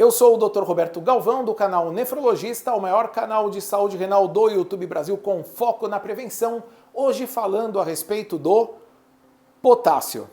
Eu sou o Dr. Roberto Galvão, do canal Nefrologista, o maior canal de saúde renal do YouTube Brasil com foco na prevenção, hoje falando a respeito do potássio.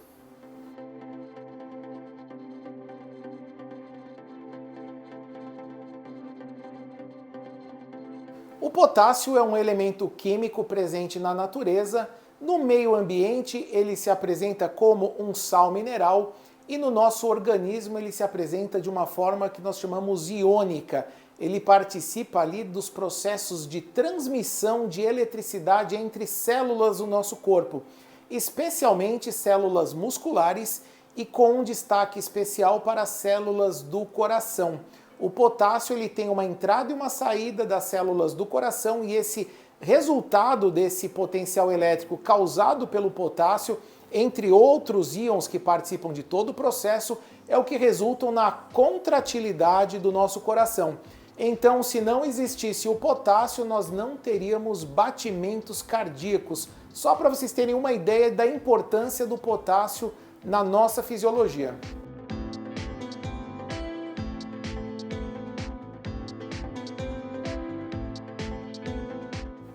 O potássio é um elemento químico presente na natureza. No meio ambiente, ele se apresenta como um sal mineral e no nosso organismo ele se apresenta de uma forma que nós chamamos iônica. Ele participa ali dos processos de transmissão de eletricidade entre células do nosso corpo, especialmente células musculares e com um destaque especial para as células do coração. O potássio ele tem uma entrada e uma saída das células do coração e esse resultado desse potencial elétrico causado pelo potássio, entre outros íons que participam de todo o processo, é o que resulta na contratilidade do nosso coração. Então, se não existisse o potássio, nós não teríamos batimentos cardíacos. Só para vocês terem uma ideia da importância do potássio na nossa fisiologia.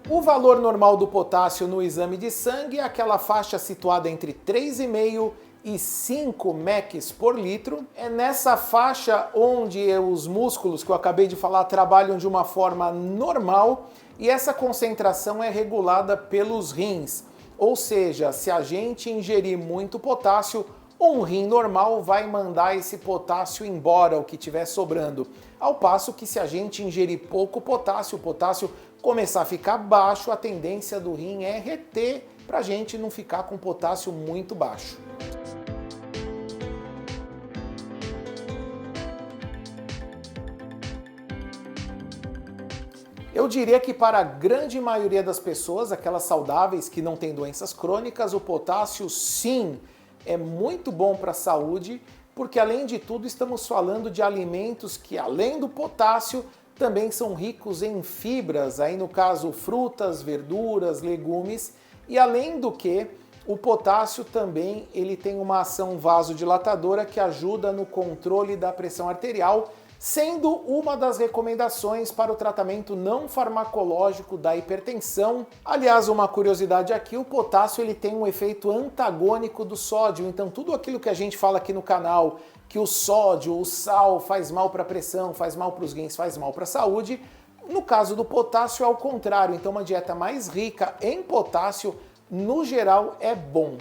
O valor normal do potássio no exame de sangue é aquela faixa situada entre 3,5 e 5 mEq por litro. É nessa faixa onde os músculos que eu acabei de falar trabalham de uma forma normal e essa concentração é regulada pelos rins. Ou seja, se a gente ingerir muito potássio, um rim normal vai mandar esse potássio embora, o que estiver sobrando. Ao passo que se a gente ingerir pouco potássio, o potássio começar a ficar baixo, a tendência do rim é reter para a gente não ficar com potássio muito baixo. Eu diria que para a grande maioria das pessoas, aquelas saudáveis que não têm doenças crônicas, o potássio sim é muito bom para a saúde, porque além de tudo estamos falando de alimentos que além do potássio também são ricos em fibras, aí no caso frutas, verduras, legumes, e além do que o potássio também ele tem uma ação vasodilatadora que ajuda no controle da pressão arterial, sendo uma das recomendações para o tratamento não farmacológico da hipertensão. Aliás, uma curiosidade aqui, o potássio ele tem um efeito antagônico do sódio, então tudo aquilo que a gente fala aqui no canal, que o sódio, o sal faz mal para a pressão, faz mal para os rins, faz mal para a saúde, no caso do potássio é ao contrário, então uma dieta mais rica em potássio, no geral, é bom.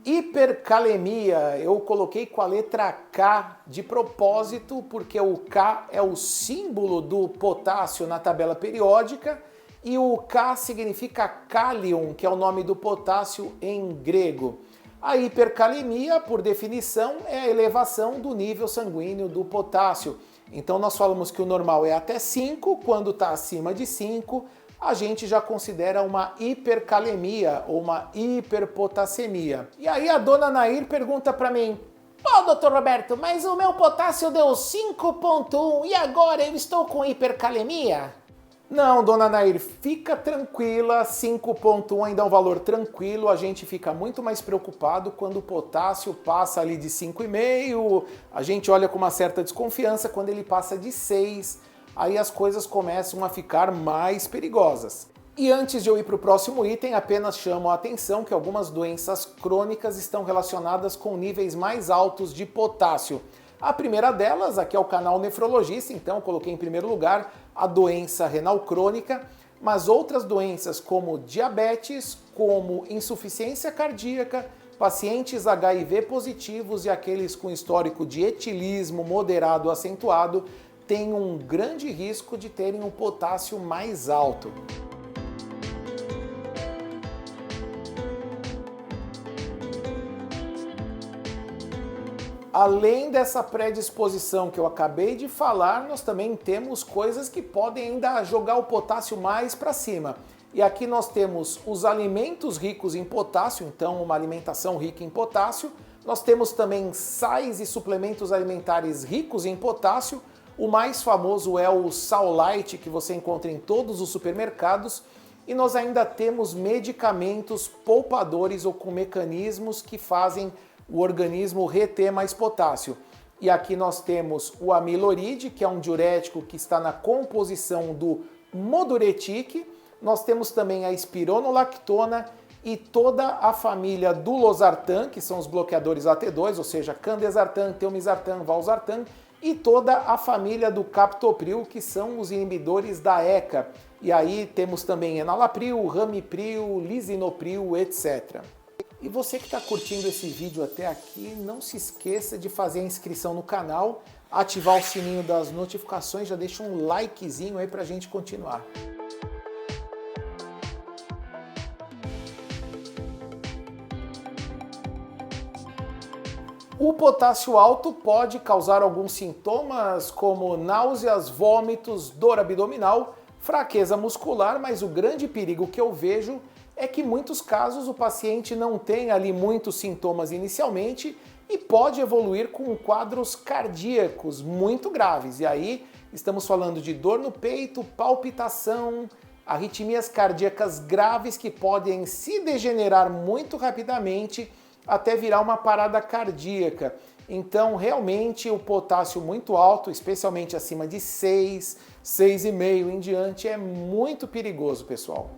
Hipercalemia, eu coloquei com a letra K de propósito, porque o K é o símbolo do potássio na tabela periódica, e o K significa cálium, que é o nome do potássio em grego. A hipercalemia, por definição, é a elevação do nível sanguíneo do potássio. Então nós falamos que o normal é até 5, quando está acima de 5, a gente já considera uma hipercalemia ou uma hiperpotassemia. E aí a dona Nair pergunta para mim: "Pô, doutor Roberto, mas o meu potássio deu 5,1 e agora eu estou com hipercalemia?" Não, dona Nair, fica tranquila, 5,1 ainda é um valor tranquilo, a gente fica muito mais preocupado quando o potássio passa ali de 5,5, a gente olha com uma certa desconfiança quando ele passa de 6, aí as coisas começam a ficar mais perigosas. E antes de eu ir para o próximo item, apenas chamo a atenção que algumas doenças crônicas estão relacionadas com níveis mais altos de potássio. A primeira delas, aqui é o canal Nefrologista, então coloquei em primeiro lugar a doença renal crônica, mas outras doenças como diabetes, como insuficiência cardíaca, pacientes HIV positivos e aqueles com histórico de etilismo moderado acentuado têm um grande risco de terem um potássio mais alto. Além dessa predisposição que eu acabei de falar, nós também temos coisas que podem ainda jogar o potássio mais para cima. E aqui nós temos os alimentos ricos em potássio, então uma alimentação rica em potássio. Nós temos também sais e suplementos alimentares ricos em potássio. O mais famoso é o Sal Light, que você encontra em todos os supermercados. e nós ainda temos medicamentos poupadores ou com mecanismos que fazem o organismo reter mais potássio. E aqui nós temos o amiloride, que é um diurético que está na composição do moduretic. Nós temos também a espironolactona e toda a família do losartan, que são os bloqueadores AT2, ou seja, candesartan, telmisartan, valsartan, e toda a família do captopril, que são os inibidores da ECA. E aí temos também enalapril, ramipril, lisinopril, etc. E você que está curtindo esse vídeo até aqui, não se esqueça de fazer a inscrição no canal, ativar o sininho das notificações, já deixa um likezinho aí para a gente continuar. O potássio alto pode causar alguns sintomas como náuseas, vômitos, dor abdominal, fraqueza muscular, mas o grande perigo que eu vejo é que em muitos casos o paciente não tem ali muitos sintomas inicialmente e pode evoluir com quadros cardíacos muito graves. E aí estamos falando de dor no peito, palpitação, arritmias cardíacas graves que podem se degenerar muito rapidamente até virar uma parada cardíaca. Então, realmente, o potássio muito alto, especialmente acima de 6, 6,5 em diante, é muito perigoso, pessoal.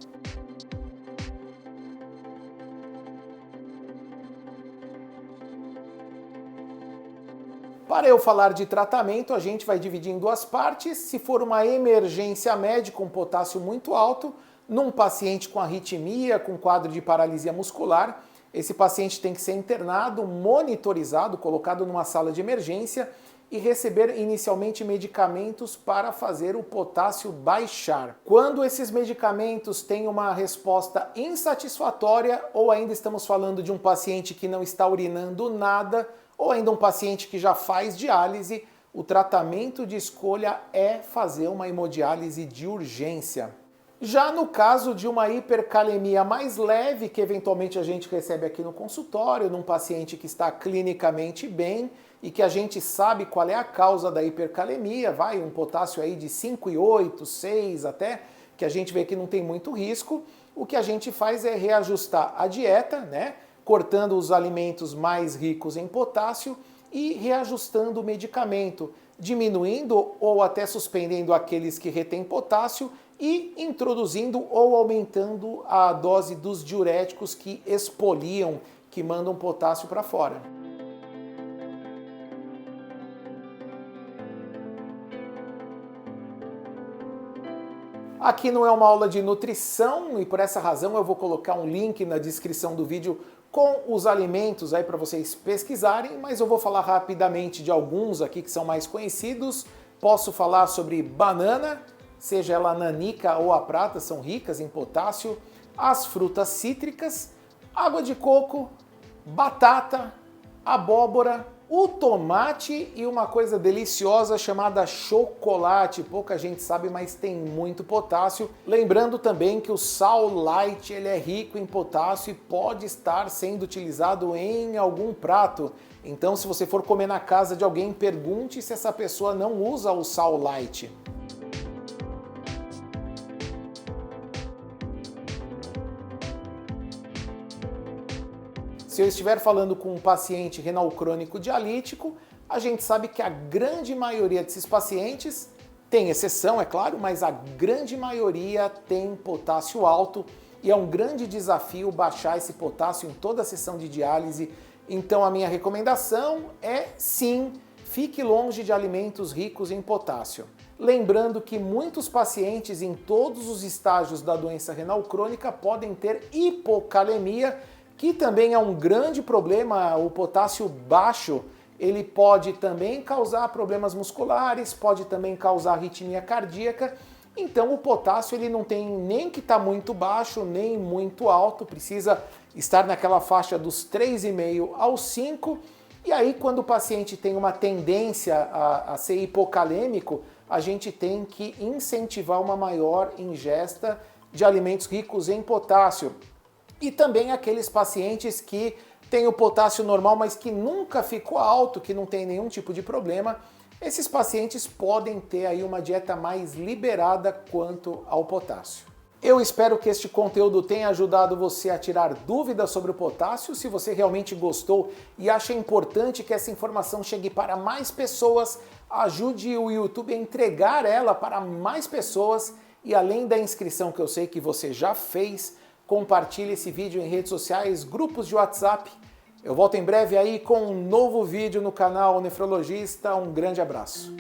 Para eu falar de tratamento, a gente vai dividir em duas partes. Se for uma emergência médica, um potássio muito alto, num paciente com arritmia, com quadro de paralisia muscular, esse paciente tem que ser internado, monitorizado, colocado numa sala de emergência e receber inicialmente medicamentos para fazer o potássio baixar. Quando esses medicamentos têm uma resposta insatisfatória ou ainda estamos falando de um paciente que não está urinando nada ou ainda um paciente que já faz diálise, o tratamento de escolha é fazer uma hemodiálise de urgência. Já no caso de uma hipercalemia mais leve, que eventualmente a gente recebe aqui no consultório, num paciente que está clinicamente bem e que a gente sabe qual é a causa da hipercalemia, vai um potássio aí de 5,8, 6 até, que a gente vê que não tem muito risco, o que a gente faz é reajustar a dieta, né, cortando os alimentos mais ricos em potássio e reajustando o medicamento, diminuindo ou até suspendendo aqueles que retêm potássio e introduzindo ou aumentando a dose dos diuréticos que expoliam, que mandam potássio para fora. Aqui não é uma aula de nutrição e por essa razão eu vou colocar um link na descrição do vídeo com os alimentos aí para vocês pesquisarem, mas eu vou falar rapidamente de alguns aqui que são mais conhecidos. Posso falar sobre banana, seja ela a nanica ou a prata, são ricas em potássio, as frutas cítricas, água de coco, batata, abóbora, o tomate e uma coisa deliciosa chamada chocolate. Pouca gente sabe, mas tem muito potássio. Lembrando também que o sal light ele é rico em potássio e pode estar sendo utilizado em algum prato. Então, se você for comer na casa de alguém, pergunte se essa pessoa não usa o sal light. Se eu estiver falando com um paciente renal crônico dialítico, a gente sabe que a grande maioria desses pacientes, tem exceção, é claro, mas a grande maioria tem potássio alto e é um grande desafio baixar esse potássio em toda a sessão de diálise. Então a minha recomendação é sim, fique longe de alimentos ricos em potássio. Lembrando que muitos pacientes em todos os estágios da doença renal crônica podem ter hipocalemia, que também é um grande problema. O potássio baixo, ele pode também causar problemas musculares, pode também causar arritmia cardíaca. Então o potássio ele não tem nem que estar muito baixo, nem muito alto, precisa estar naquela faixa dos 3,5 aos 5. E aí quando o paciente tem uma tendência a ser hipocalêmico, a gente tem que incentivar uma maior ingesta de alimentos ricos em potássio. E também aqueles pacientes que têm o potássio normal, mas que nunca ficou alto, que não tem nenhum tipo de problema, esses pacientes podem ter aí uma dieta mais liberada quanto ao potássio. Eu espero que este conteúdo tenha ajudado você a tirar dúvidas sobre o potássio. Se você realmente gostou e acha importante que essa informação chegue para mais pessoas, ajude o YouTube a entregar ela para mais pessoas. E além da inscrição que eu sei que você já fez, compartilhe esse vídeo em redes sociais, grupos de WhatsApp. Eu volto em breve aí com um novo vídeo no canal Nefrologista. Um grande abraço.